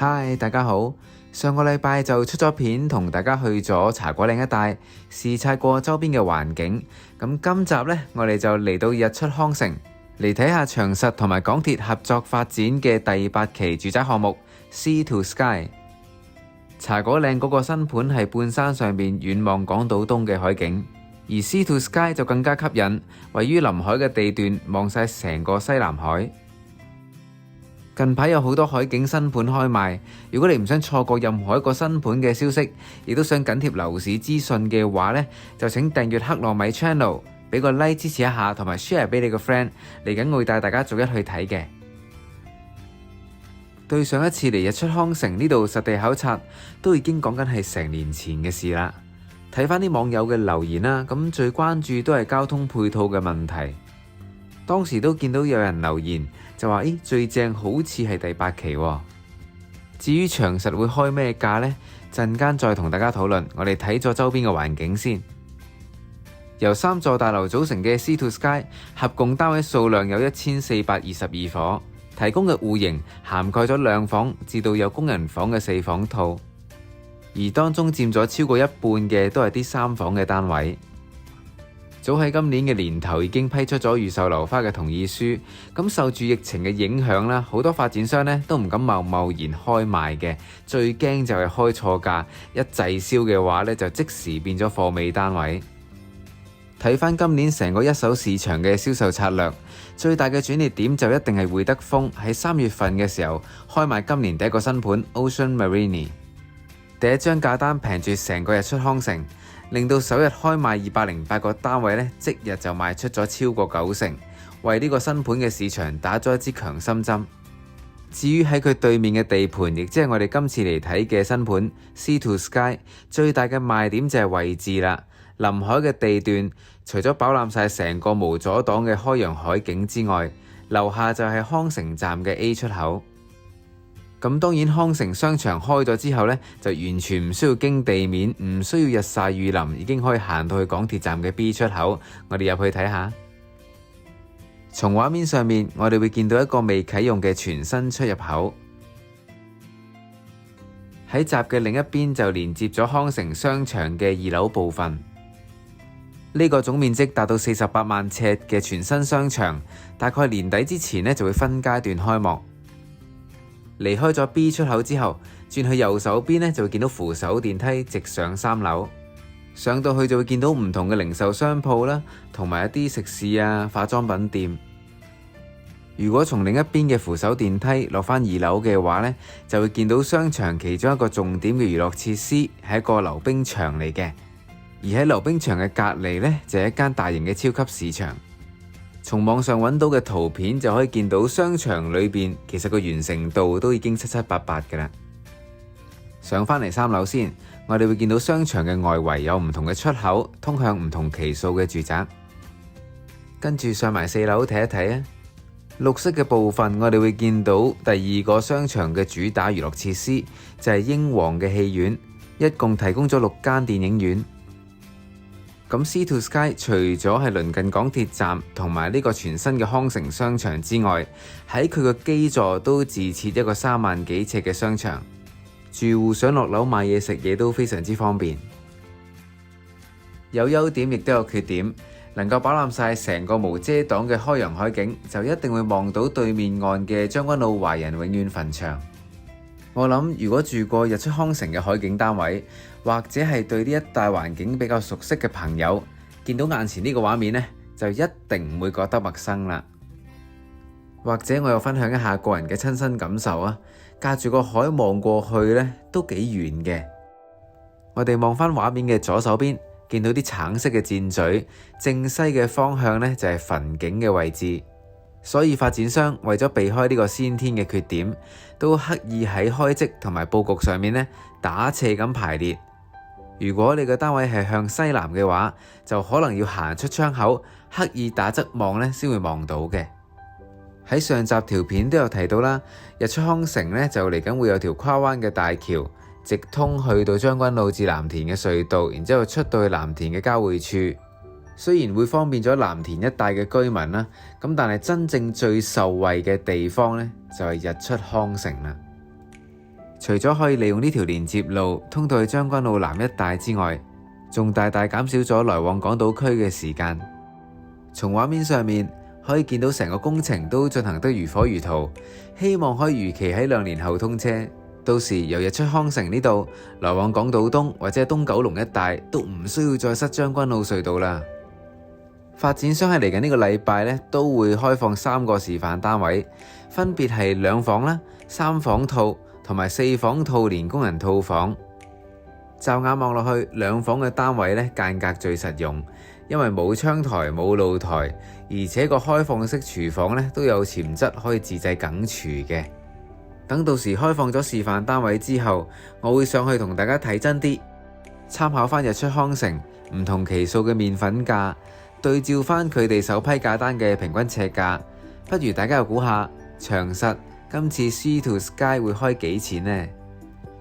嗨，大家好！上個禮拜就出咗片，同大家去咗茶果嶺一帶視察過周邊嘅環境。咁今集呢，我哋就嚟到日出康城嚟睇下長實同埋港鐵合作發展嘅第8期住宅項目 Sea to Sky。茶果嶺嗰個新盤係半山上邊遠望港島東嘅海景，而 Sea to Sky 就更加吸引，位於臨海嘅地段，望晒成個西南海。近排有好多海景新盤開賣，如果你唔想錯過任何一個新盤嘅消息，亦都想緊貼樓市資訊嘅話呢，就請訂閱克羅米 Channel， 俾個 like 支持一下，同埋 share 俾你個 friend。嚟緊我會帶大家逐一去睇嘅。對上一次嚟日出康城呢度實地考察，都已經講緊係成年前嘅事啦。睇翻啲網友嘅留言啦，咁最關注都係交通配套嘅問題。當時都見到有人留言就話，最正好似係第8期喎。至於長實會開咩價呢？陣間再同大家討論。我哋睇咗周邊嘅環境先。由3座大樓組成嘅 Sea to Sky 合共單位數量有1422伙，提供嘅戶型涵蓋咗2房至到有工人房嘅4房套，而當中佔咗超過一半嘅都係啲3房嘅單位。早喺今年嘅年頭已經批出咗預售樓花嘅同意書，咁受住疫情嘅影響啦，好多發展商呢都唔敢貿然開賣嘅，最驚就係開錯價，一滯銷嘅話呢，就即時變咗貨尾單位。睇翻今年成個一手市場嘅銷售策略，最大嘅轉捩點就一定係會德豐喺3月份嘅時候開賣今年第一個新盤 Ocean Marine， 第一張價單平住成個日出康城，令到首日開賣208個單位呢，即日就賣出咗超過90%，為呢個新盤嘅市場打咗一支強心針。至於喺佢對面嘅地盤，亦即係我哋今次嚟睇嘅新盤 Sea to Sky， 最大嘅賣點就係位置啦。臨海嘅地段，除咗飽覽晒成個無阻擋嘅開揚海景之外，樓下就係康城站嘅 A 出口。咁當然康城商場開咗之後呢，就完全唔需要經地面，唔需要日曬雨淋，已經可以行到去港鐵站嘅 B 出口。我哋入去睇下。從畫面上面，我哋會見到一個未啟用嘅全新出入口。喺閘嘅另一邊就連接咗康城商場嘅2樓部分。呢個總面積達到48萬尺嘅全新商場，大概年底之前呢就會分階段開幕。離開咗 B 出口之後，轉去右手邊呢就會見到扶手電梯直上3樓，上到去就會見到唔同嘅零售商鋪啦，同埋一啲食肆啊、化妝品店。如果從另一邊嘅扶手電梯落返2樓嘅話呢，就會見到商場其中一個重點嘅娛樂設施係一個溜冰場嚟嘅，而喺溜冰場嘅隔離呢，就係一間大型嘅超級市場。從網上揾到嘅圖片就可以見到商場裏邊其實個完成度都已經七七八八㗎啦。上返嚟3樓先，我哋會見到商場嘅外圍有唔同嘅出口，通向唔同期數嘅住宅。跟住上埋4樓睇一睇啊。綠色嘅部分我哋會見到第2個商場嘅主打娛樂設施，就係英皇嘅戲院，一共提供咗6間電影院。咁 Sea to Sky 除咗係鄰近港鐵站同埋呢個全新嘅康城商場之外，喺佢個基座都自設一個3萬幾尺嘅商場，住戶想落樓買嘢食嘢都非常之方便。有優點亦都有缺點，能夠飽覽晒成個無遮擋嘅開揚海景，就一定會望到對面岸嘅將軍澳華人永遠墳場。我諗如果住過日出康城嘅海景單位，或者係對呢一帶環境比較熟悉嘅朋友，見到眼前呢個畫面呢，就一定唔會覺得陌生啦。或者我又分享一下個人嘅親身感受啊，隔住個海望過去呢，都幾遠嘅。我哋望翻畫面嘅左手邊，見到啲橙色嘅箭嘴，正西嘅方向呢，就係墳景嘅位置。所以發展商為咗避開呢個先天嘅缺點，都刻意喺開則同埋佈局上面呢打斜咁排列。如果你個單位係向西南嘅話，就可能要行出窗口，刻意打側望呢先會望到嘅。喺上集條片都有提到啦，日出康城呢就嚟緊會有條跨灣嘅大橋，直通去到將軍澳至藍田嘅隧道，然之後出到去藍田嘅交匯處。雖然會方便咗藍田一帶嘅居民啦，咁但係真正最受惠嘅地方呢，就係日出康城啦。除咗可以利用呢條連接路通到去將軍澳南一帶之外，仲大大減少咗來往港島區嘅時間。從畫面上面可以見到成個工程都進行得如火如荼，希望可以如期喺2年後通車。到時由日出康城呢度來往港島東或者東九龍一帶都唔需要再塞將軍澳隧道啦。發展商喺嚟緊呢個禮拜呢都會開放3個示範單位，分別係2房啦、3房套同埋4房套連工人套房。驟眼望落去，2房嘅單位呢間隔最實用，因為冇窗台冇露台，而且個開放式廚房呢都有潛質可以自製梗廚嘅。等到時開放咗示範單位之後，我會上去同大家睇真啲，參考翻日出康城唔同期數嘅麵粉價，對照翻佢哋首批價單嘅平均尺價，不如大家又估下長實今次 Sea to Sky 會開幾錢呢？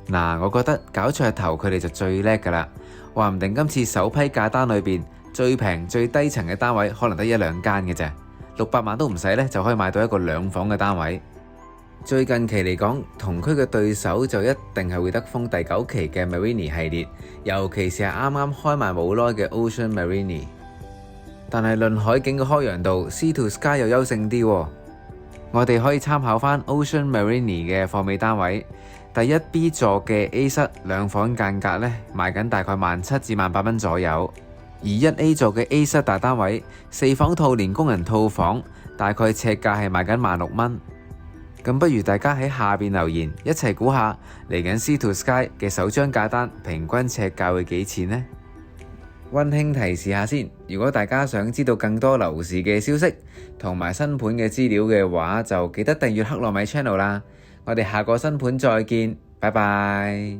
嗱，我覺得搞噱頭佢哋就最叻噶啦，話唔定今次首批價單裏邊最平最低層嘅單位可能得1-2間嘅啫，600萬都唔使呢，就可以買到一個2房嘅單位。最近期嚟講，同區嘅對手就一定係會德豐第9期嘅 Marine 系列，尤其是係啱啱開賣冇耐嘅 Ocean Marine。但係論海景嘅開揚度，Sea to Sky 又優勝啲喎。我哋可以參考翻 Ocean Marine 嘅貨尾單位，第1 B 座嘅 A 室2房間隔呢，賣緊大概17,000至18,000蚊左右，而1A 座嘅 A 室大單位4房套連工人套房，大概尺價係賣緊16,000蚊。咁不如大家喺下邊留言，一齊估下嚟緊 Sea to Sky 嘅首張價單平均尺價會幾錢呢？溫馨提示下先，如果大家想知道更多樓市嘅消息同埋新盤嘅資料嘅話，就記得訂閱克羅米 channel 啦。我哋下個新盤再見，拜拜。